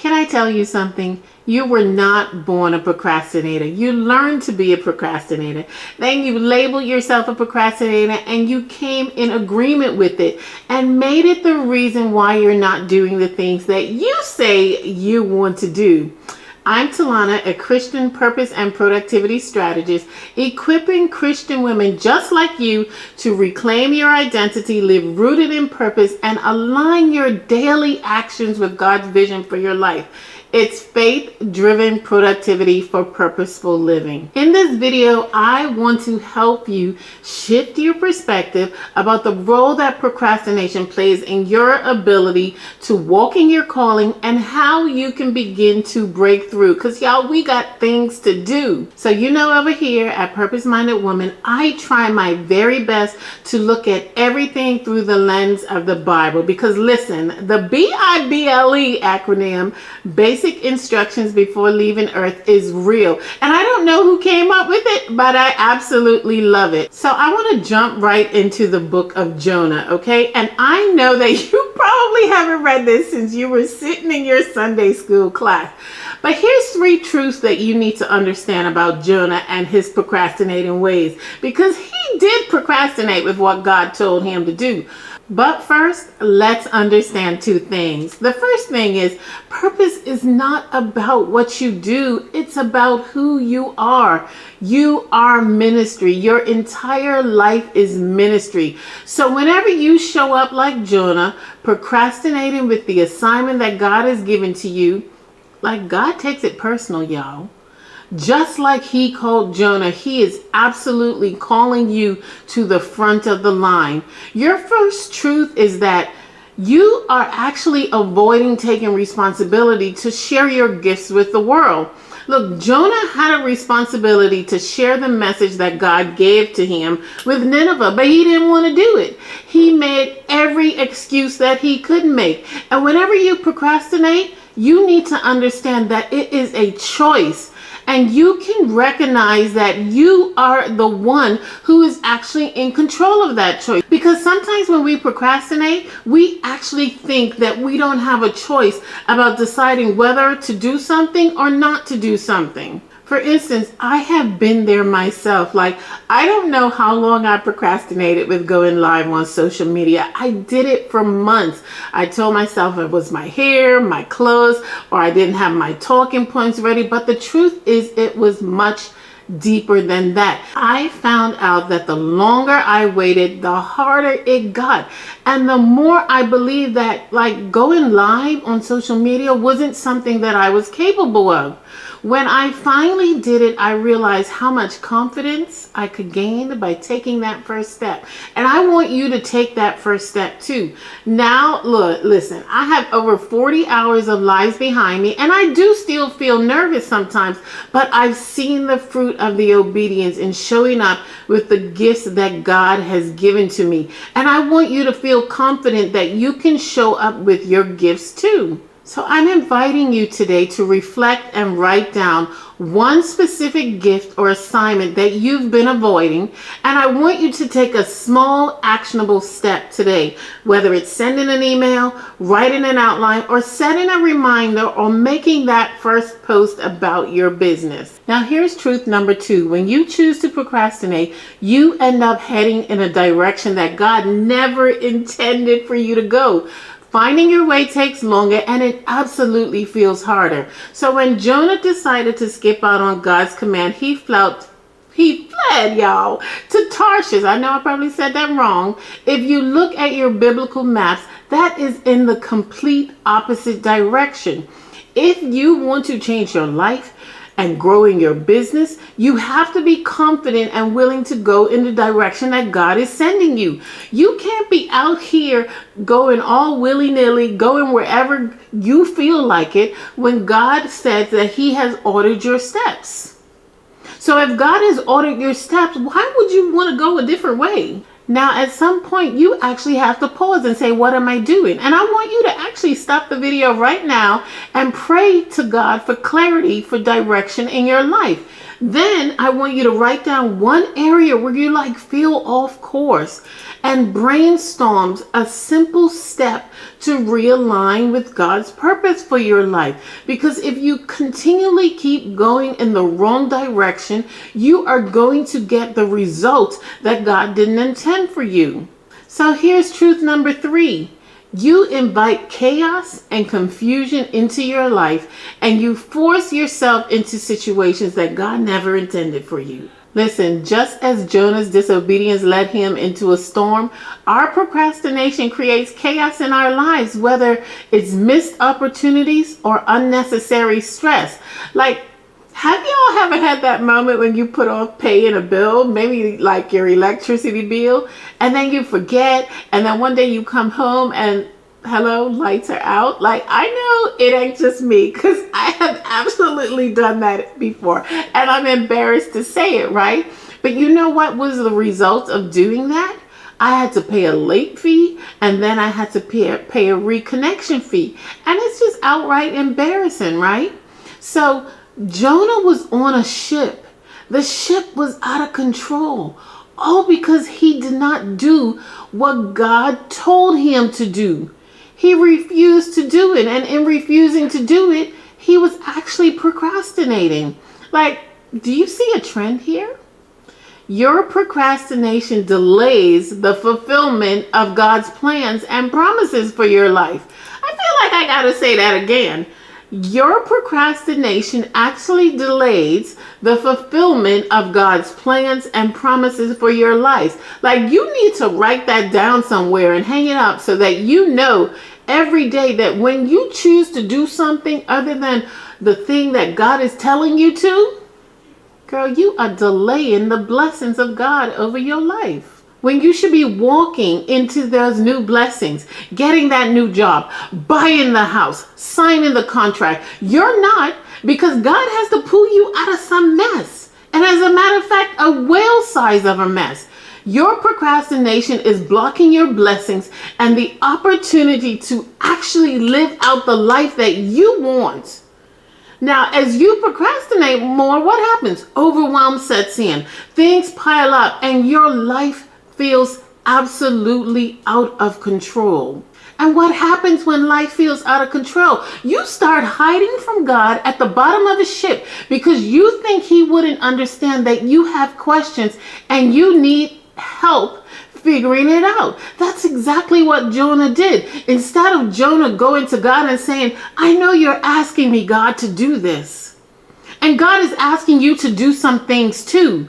Can I tell you something? You were not born a procrastinator. You learned to be a procrastinator. Then you labeled yourself a procrastinator and you came in agreement with it and made it the reason why you're not doing the things that you say you want to do. I'm Telanna, a Christian purpose and productivity strategist, equipping Christian women just like you to reclaim your identity, live rooted in purpose, and align your daily actions with God's vision for your life. It's faith-driven productivity for purposeful living. In this video, I want to help you shift your perspective about the role that procrastination plays in your ability to walk in your calling and how you can begin to break through. Because y'all, we got things to do. So over here at Purpose Minded Woman, I try my very best to look at everything through the lens of the Bible. Because listen, the BIBLE acronym, Basic Instructions Before Leaving Earth, is real. And I don't know who came up with it, but I absolutely love it. So I want to jump right into the book of Jonah, okay? And I know that you probably haven't read this since you were sitting in your Sunday school class. But here's 3 truths that you need to understand about Jonah and his procrastinating ways, because he did procrastinate with what God told him to do. But first, let's understand 2 things. The first thing is, purpose is not about what you do. It's about who you are. You are ministry. Your entire life is ministry. So whenever you show up like Jonah, procrastinating with the assignment that God has given to you, like God takes it personal, y'all. Just like he called Jonah, he is absolutely calling you to the front of the line. Your first truth is that you are actually avoiding taking responsibility to share your gifts with the world. Look, Jonah had a responsibility to share the message that God gave to him with Nineveh, but he didn't want to do it. He made every excuse that he could make. And whenever you procrastinate, you need to understand that it is a choice. And you can recognize that you are the one who is actually in control of that choice. Because sometimes when we procrastinate, we actually think that we don't have a choice about deciding whether to do something or not to do something. For instance, I have been there myself. Like, I don't know how long I procrastinated with going live on social media. I did it for months. I told myself it was my hair, my clothes, or I didn't have my talking points ready. But the truth is, it was much deeper than that. I found out that the longer I waited, the harder it got. And the more I believed that going live on social media wasn't something that I was capable of. When I finally did it, I realized how much confidence I could gain by taking that first step. And I want you to take that first step too. Now, listen, I have over 40 hours of lives behind me, and I do still feel nervous sometimes, but I've seen the fruit of the obedience in showing up with the gifts that God has given to me. And I want you to feel confident that you can show up with your gifts too. So I'm inviting you today to reflect and write down one specific gift or assignment that you've been avoiding. And I want you to take a small actionable step today, whether it's sending an email, writing an outline, or setting a reminder, or making that first post about your business. Now here's truth number 2. When you choose to procrastinate, you end up heading in a direction that God never intended for you to go. Finding your way takes longer, and it absolutely feels harder. So when Jonah decided to skip out on God's command, he fled, y'all, to Tarshish. I know I probably said that wrong. If you look at your biblical maps, that is in the complete opposite direction. If you want to change your life and grow in your business, you have to be confident and willing to go in the direction that God is sending you. You can't be out here going all willy-nilly, going wherever you feel like it, when God says that he has ordered your steps. So if God has ordered your steps, why would you want to go a different way? Now, at some point, you actually have to pause and say, what am I doing? And I want you to actually stop the video right now and pray to God for clarity, for direction in your life. Then I want you to write down one area where you feel off course and brainstorm a simple step to realign with God's purpose for your life. Because if you continually keep going in the wrong direction, you are going to get the results that God didn't intend for you. So here's truth number 3. You invite chaos and confusion into your life, and you force yourself into situations that God never intended for you. Listen, just as Jonah's disobedience led him into a storm, our procrastination creates chaos in our lives, whether it's missed opportunities or unnecessary stress. Have y'all ever had that moment when you put off paying a bill, maybe your electricity bill, and then you forget, and then one day you come home and hello, lights are out? I know it ain't just me, because I have absolutely done that before, and I'm embarrassed to say it, right? But you know what was the result of doing that? I had to pay a late fee, and then I had to pay a reconnection fee, and it's just outright embarrassing, right? So Jonah was on a ship. The ship was out of control, all because he did not do what God told him to do. He refused to do it, and in refusing to do it, he was actually procrastinating. Do you see a trend here? Your procrastination delays the fulfillment of God's plans and promises for your life. I feel like I gotta say that again. Your procrastination actually delays the fulfillment of God's plans and promises for your life. You need to write that down somewhere and hang it up so that you know every day that when you choose to do something other than the thing that God is telling you to, girl, you are delaying the blessings of God over your life. When you should be walking into those new blessings, getting that new job, buying the house, signing the contract, you're not, because God has to pull you out of some mess. And as a matter of fact, a whale size of a mess. Your procrastination is blocking your blessings and the opportunity to actually live out the life that you want. Now, as you procrastinate more, what happens? Overwhelm sets in. Things pile up and your life feels absolutely out of control. And what happens when life feels out of control? You start hiding from God at the bottom of the ship because you think he wouldn't understand that you have questions and you need help figuring it out. That's exactly what Jonah did. Instead of Jonah going to God and saying, I know you're asking me, God, to do this. And God is asking you to do some things too.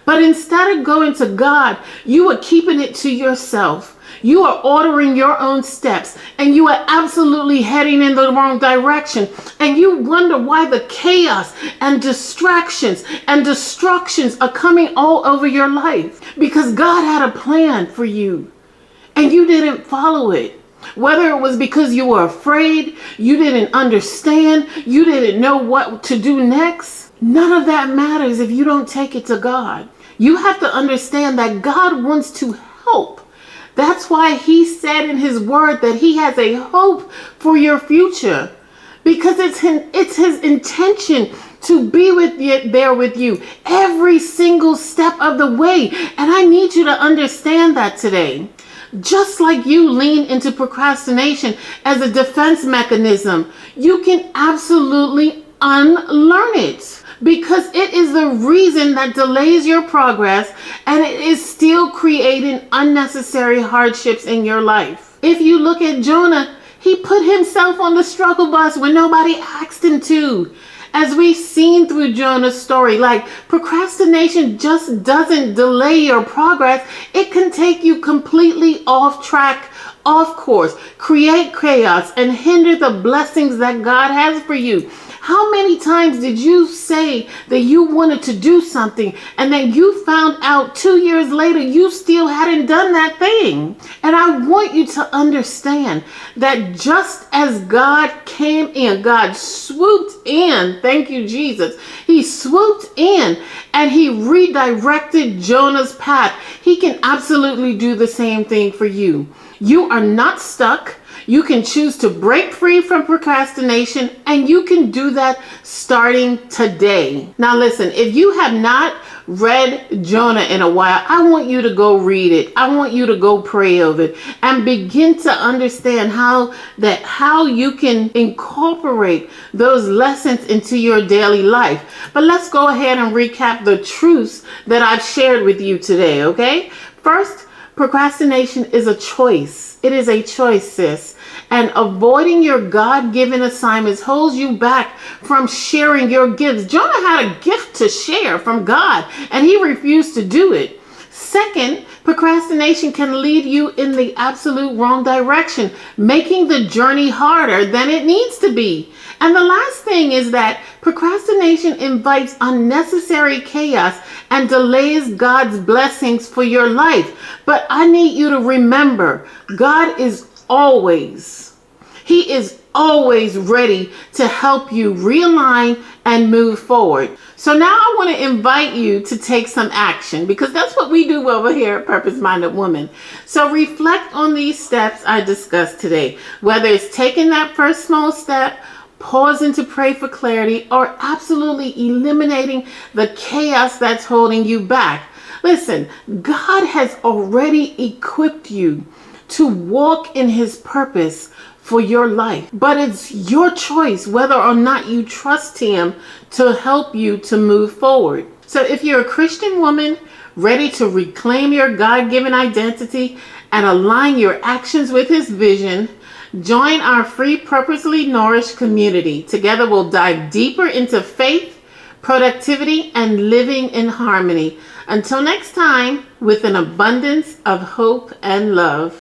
But instead of going to God, you are keeping it to yourself. You are ordering your own steps and you are absolutely heading in the wrong direction. And you wonder why the chaos and distractions and destructions are coming all over your life. Because God had a plan for you and you didn't follow it. Whether it was because you were afraid, you didn't understand, you didn't know what to do next. None of that matters if you don't take it to God. You have to understand that God wants to help. That's why he said in his word that he has a hope for your future. Because it's his intention to be there with you every single step of the way. And I need you to understand that today. Just like you lean into procrastination as a defense mechanism, you can absolutely unlearn it. Because it is the reason that delays your progress and it is still creating unnecessary hardships in your life. If you look at Jonah, he put himself on the struggle bus when nobody asked him to. As we've seen through Jonah's story, procrastination just doesn't delay your progress. It can take you completely off track, off course, create chaos, and hinder the blessings that God has for you. How many times did you say that you wanted to do something and then you found out 2 years later you still hadn't done that thing? And I want you to understand that just as God came in, God swooped in, thank you, Jesus. He swooped in and he redirected Jonah's path. He can absolutely do the same thing for you. You are not stuck. You can choose to break free from procrastination, and you can do that starting today. Now listen, if you have not read Jonah in a while, I want you to go read it. I want you to go pray over it and begin to understand how you can incorporate those lessons into your daily life. But let's go ahead and recap the truths that I've shared with you today, okay? First, procrastination is a choice. It is a choice, sis. And avoiding your God-given assignments holds you back from sharing your gifts. Jonah had a gift to share from God, and he refused to do it. Second, procrastination can lead you in the absolute wrong direction, making the journey harder than it needs to be. And the last thing is that procrastination invites unnecessary chaos and delays God's blessings for your life. But I need you to remember, God is always ready to help you realign and move forward. So now I want to invite you to take some action, because that's what we do over here at Purpose Minded Woman. So reflect on these steps I discussed today, whether it's taking that first small step, pausing to pray for clarity, or absolutely eliminating the chaos that's holding you back. Listen, God has already equipped you to walk in his purpose for your life. But it's your choice whether or not you trust him to help you to move forward. So if you're a Christian woman ready to reclaim your God-given identity and align your actions with his vision, join our free Purposely Nourished community. Together we'll dive deeper into faith, productivity, and living in harmony. Until next time, with an abundance of hope and love.